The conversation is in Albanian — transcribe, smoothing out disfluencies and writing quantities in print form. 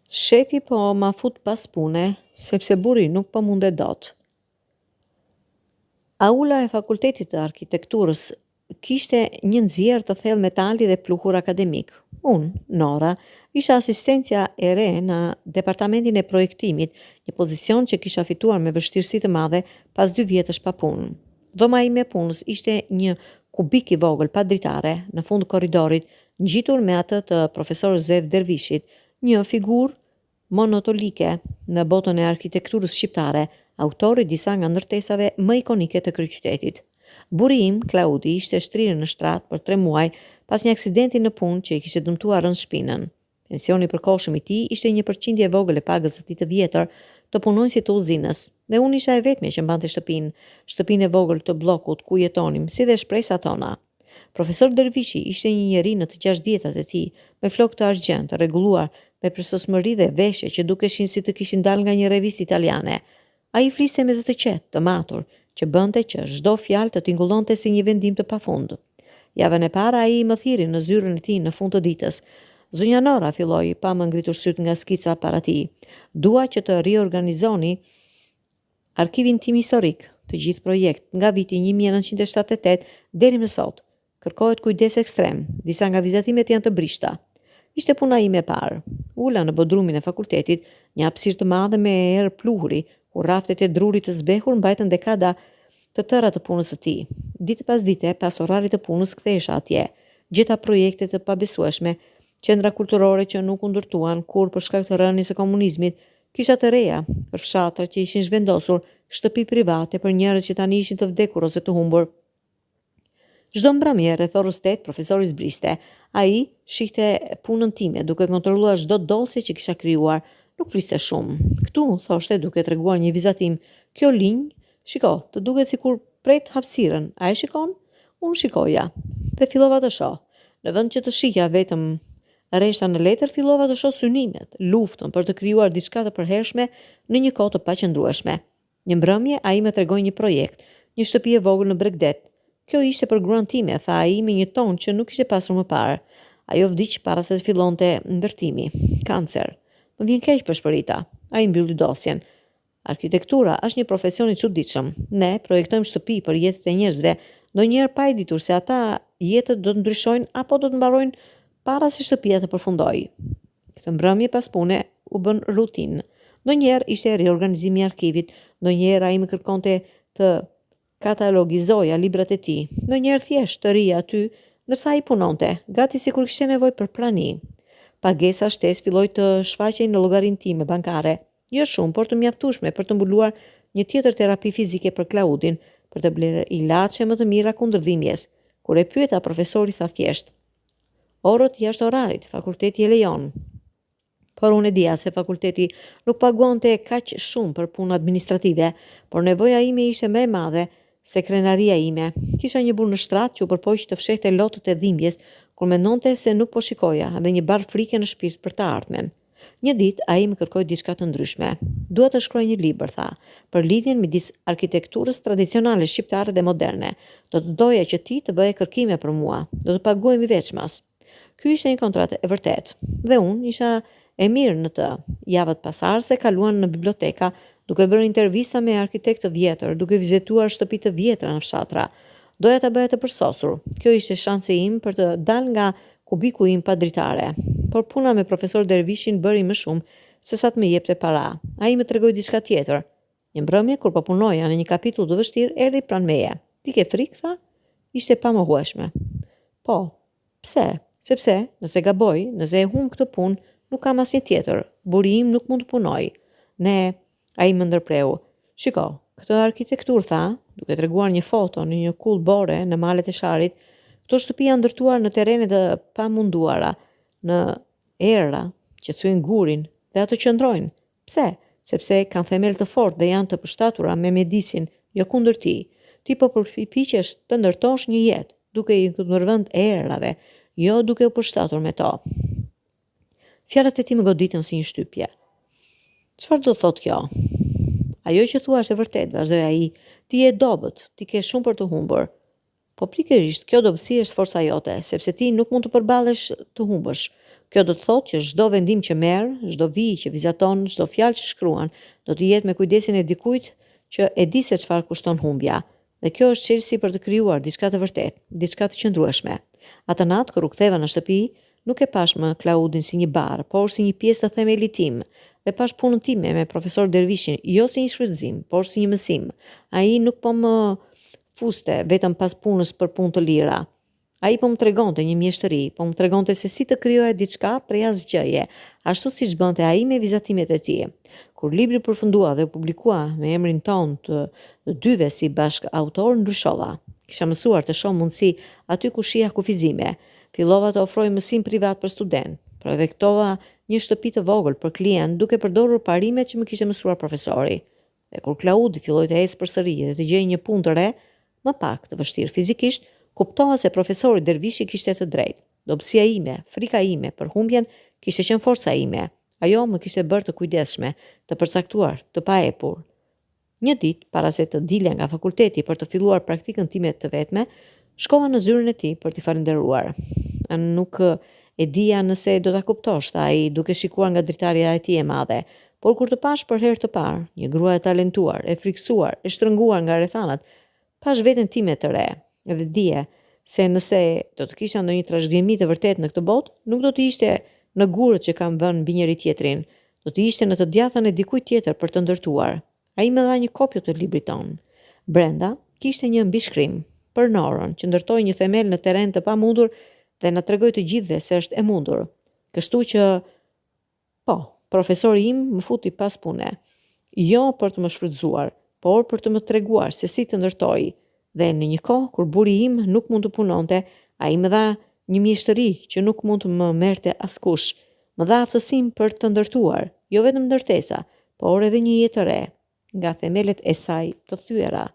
Shefi po ma fut pas pune, sepse burri nuk po mundet dot. Aula e Fakultetit të Arkitekturës kishte një nxjerrë të thellë metali dhe pluhur akademik. Unë, Nora, isha asistencia e re në departamentin e projektimit, një pozicion që kisha fituar me vështirësi të madhe pas 2 vjetësh pa punë. Dhoma ime e punës ishte një kubik i vogël pa dritare në fund korridorit, ngjitur me atë të profesor Zev Dervishit, një figurë monotolike në botën e arkitekturës shqiptare, autori disa nga ndërtesave më ikonike të kryeqytetit. Burri im, Klaudi, ishte shtrirë në shtrat për 3 muaj pas një aksidenti në punë që i kishte dëmtuar rënd shpinën. Pensioni i përkohshëm i tij ishte një përqindje e vogël e pagës së tij të vjetër të punonësit të udhëzinës, dhe unë isha e vetmja që mbante shtëpinë e vogël të bllokut ku jetonim, si dhe shpresat tona. Profesor Dervishi ishte një njeri në të 60-tat e tij, me flokë të argjend, të rregulluar, me përsosmëri dhe veshje që dukeshin si të kishin dalë nga një revistë italiane. Ai fliste me zë të qetë, të matur, që bënte që çdo fjalë të tingullonte si një vendim të pafund. Javën e parë ai më thiri në zyrën e tij në fund të ditës. Zonja Nora, filloi, pa më ngritur syt nga skica para tij. Dua që të riorganizoni arkivin tim historik, të gjithë projekt nga viti 1978 deri më sot. Kërkohet kujdes ekstrem, disa nga vizatimet janë të brishta. Ishte puna ime e parë. Ula në bodrumin e fakultetit, një hapësirë të madhe me erë pluhuri, ku raftet e drurit të zbehur mbajtën dekada të tëra të punës së tij. Ditë pas dite, pas orarit të punës, kthehesha atje. Gjeta projekte të pabesueshme, qendra kulturore që nuk u ndërtuan kur për shkak të rënies së komunizmit, kisha të reja për fshatra që ishin zhvendosur, shtëpi private për njerëz që tani ishin të vdekur ose të humbur. Çdo mbrëmje rreth orës 8 profesori zbriste. Ai shihte punën time duke kontrolluar çdo dosje që kisha krijuar. Nuk fliste shumë. Ktu, thoshte duke treguar një vizatim, kjo linjë, shiko, të duket sikur pret hapësirën. A e shikon? Unë shikoja dhe fillova të shoh. Në vend që të shihja vetëm rreshta në letër, fillova të shoh synimet, luftën për të krijuar diçka të përhershme në një kohë të paqëndrueshme. Një mbrëmje ai më tregoi një projekt, një shtëpi e vogël në Bregdet. Kjo ishte për gruan time, tha ai me një ton që nuk ishte pasur më parë. Ajo vdiq para se të fillonte ndërtimi. Kancer. Më vjen keq për shpërita. Ai mbylli dosjen. Arkitektura është një profesion i çuditshëm. Ne projektojmë shtëpi për jetët e njerëzve, ndonjëherë pa e ditur se ata jetët do të ndryshojnë apo do të mbarojnë para se shtëpia të përfundojë. Këtë mbrëmje pas pune u bën rutinë. Ndonjëherë ishte riorganizimi i arkivit, ndonjëherë ai më kërkonte të katalogizoja librat e tij, ndonjëherë thjesht të rija aty ndërsa ai punonte, gati sikur kishte nevojë për prani. Pagesa shtesë filloi të shfaqej në llogarinë time bankare, jo shumë, por të mjaftueshme për të mbuluar një tjetër terapi fizike për Klaudin, për të blerë ilaçe më të mira kundër dhimbjes. Kur e pyeta, profesori tha thjesht: "Orët jashtë orarit, fakulteti e lejon." Por unë e dija se fakulteti nuk paguante kaq shumë për punë administrative, por nevoja ime ishte më e madhe se krenaria ime. Kisha një burr në shtrat që u përpoq të fshehte lotët e dhimbjes, kur mendonte se nuk po shikoja, dhe një bar frike në shpirt për të ardhmen. Një ditë ai më kërkoi diçka të ndryshme. Dua të shkruaj një libër, tha, për lidhjen midis arkitekturës tradicionale shqiptare dhe moderne. Do të doja që ti të bëje kërkime për mua. Do të paguhemi veçmas. Ky ishte një kontratë e vërtetë, dhe unë isha e mirë në të. Javët pasardhëse kaluan në biblioteka, duke bërë intervista me arkitektë të vjetër, duke vizituar shtëpi të vjetra në fshatra. Doja ta bëja të përsosur. Kjo ishte shansi im për të dalë nga kubiku im pa dritare. Por puna me profesor Dervishin bëri më shumë se sa të më jepte para. Ai më tregoi diçka tjetër. Një mbrëmje kur po punoja në një kapitull të vështirë, erdhi pranë meje. "Ti ke frikë?" tha. Ishte pamohueshme. "Po." "Pse?" "Sepse, nëse gaboj, nëse e humb këtë punë, nuk kam asnjë tjetër. Burri im nuk mund të punoj. Ai më ndërpreu. "Shiko, këtë arkitekturë," tha, duke treguar një foto në një kull bore në malet e Sharit. "Këto shtëpi janë ndërtuar në terrene të pamunduara, në era që thyen gurin, dhe ato qëndrojnë. Pse? Sepse kanë themel të fortë dhe janë të përshtatura me mjedisin, jo kundër ti. Ti po përpiqesh të ndërtosh një jetë, duke i kundërvend erave, jo duke u përshtatur me to." Fjalët e tij më goditën si një shtypje. "Çfarë do thotë kjo?" "Ajo që thua është e vërtetë," vazhdoi ai. "Ti je dobët, ti ke shumë për të humbur." Po pikërisht, kjo dobësi është forca jote, sepse ti nuk mund të përballesh të humbësh. Kjo do të thotë që çdo vendim që merr, çdo vijë që vizaton, çdo fjalë që shkruan, do të jetë me kujdesin e dikujt që e di se çfarë kushton humbja. Dhe kjo është çelësi për të krijuar diçka të vërtetë, diçka të qëndrueshme. Atë natë kur u ktheva në shtëpi, nuk e pash më Klaudin si një barë, por si një pjesë të themelit tim. Dhe pash punën time me profesor Dervishin, jo si një shfrytëzim, por si një mësim. Ai nuk po më fuste vetëm pas punës për punë të lira. Ai po më tregonte një mjeshtëri, po më tregonte se si të krijoja diçka prej asgjëje, ashtu siç bënte ai me vizatimet e tij. Kur libri përfundua dhe u publikua me emrin ton të dyve si bashk autor, ndryshova. Kisha mësuar të shoh mundësi aty ku shija kufizime. Fillova të ofroj mësim privat për student. Projektova një shtëpi të vogël për klient duke përdorur parimet që më kishte mësuar profesori. Dhe kur Klaudi filloi të ecë përsëri dhe të gjej një punë të re, më pak të vështirë fizikisht, kuptova se profesori Dervishi kishte të drejtë. Dobësia ime, frika ime për humbjen kishte qenë forca ime. Ajo më kishte bërë të kujdesshme, të përcaktuar, të paepur. Një ditë, para se të dilja nga fakulteti për të filluar praktikën time të vetme, shkova në zyrën e tij për t'i falënderuar. Nuk e dija nëse do ta kuptosh, tha ai, duke shikuar nga dritarja e tij e madhe. Por kur të pash për herë të parë, një grua e talentuar, e friksuar, e shtrënguar nga rrethanat, pash veten time të re. Dhe dije se nëse do të kisha ndonjë trashëgimi të vërtet në këtë botë, nuk do të ishte në gurët që kam vënë mbi njëri tjetrin, do të ishte në të djathën e dikujt tjetër për të ndërtuar. Ai më dha një kopje të librit ton. Brenda kishte një mbishkrim për Norën, që ndërtoi një themel në terren të pamundur dhe na tregoi të gjithëve se është e mundur. Kështu që profesori im më futi pas pune, jo për të më shfrytzuar, por për të më treguar se si të ndërtoj. Dhe në një kohë kur buri im nuk mund të punonte, ai më dha një mjeshtëri që nuk mund të më merrte askush. Më dha aftësinë për të ndërtuar, jo vetëm ndërtesa, por edhe një jetë të re, nga themelet e saj të thyera.